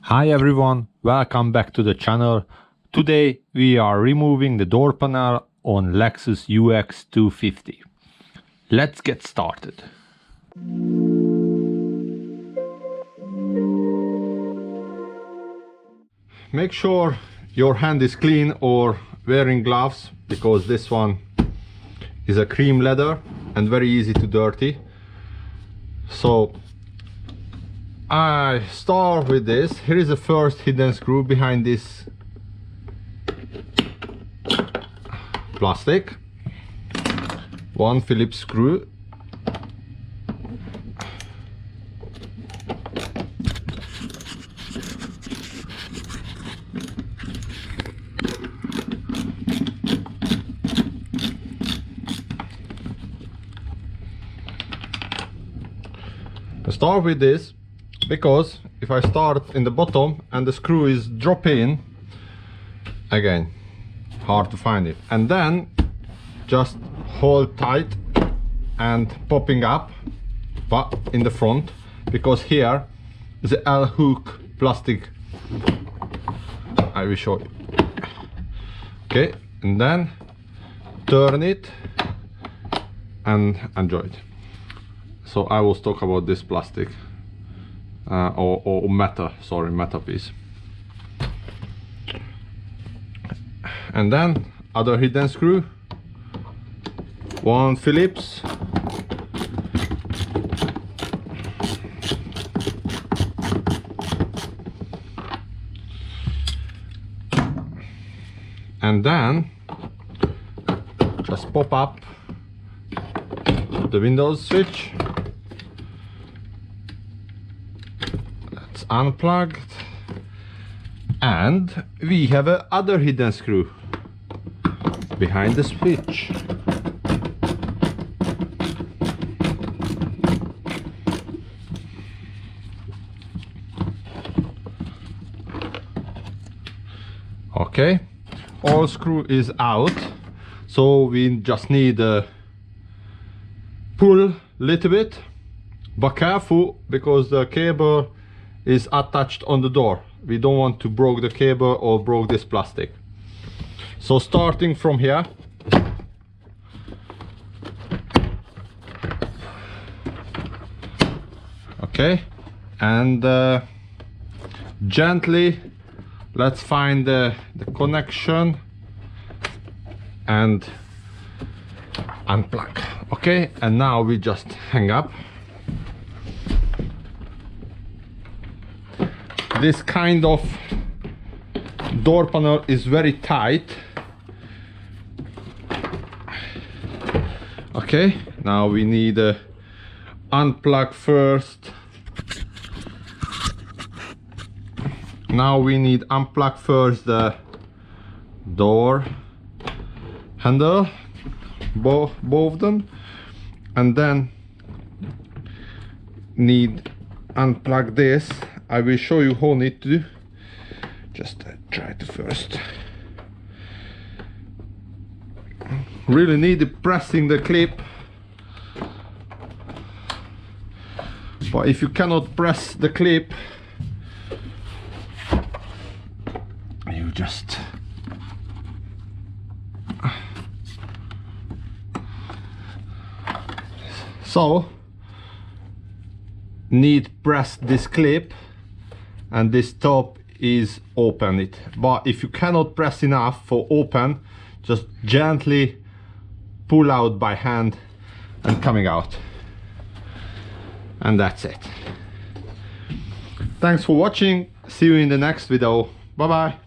Hi everyone, welcome back to the channel. Today we are removing the door panel on Lexus UX 250. Let's get started. Make sure your hand is clean or wearing gloves, because this one is a cream leather and very easy to dirty. So I start with this. Here is the first hidden screw behind this plastic. One Phillips screw. I start with this because if I start in the bottom and the screw is drop in, again, hard to find it. And then just hold tight and popping up, but in the front, because here is the L hook plastic. I will show you. Okay, and then turn it and enjoy it. So I will talk about this plastic. Or metal, sorry, metal piece. And then other hidden screw, one Phillips, and then just pop up the Windows switch. Unplugged, and we have a other hidden screw behind the switch. Okay, all screw is out, so we just need a pull little bit, but careful because the cable is attached on the door. We don't want to break the cable or break this plastic. So starting from here, okay, and gently let's find the connection and unplug. Okay, and now we just hang up. This kind of door panel is very tight. Okay, now we need to unplug first. Now we need unplug first the door handle, both of them, and then need unplug this. I will show you how need to do. Just try to first. Really need pressing the clip, but if you cannot press the clip, you just so need press this clip, and this top is open it. But if you cannot press enough for open, just gently pull out by hand and coming out, and that's it. Thanks for watching. See you in the next video. Bye bye.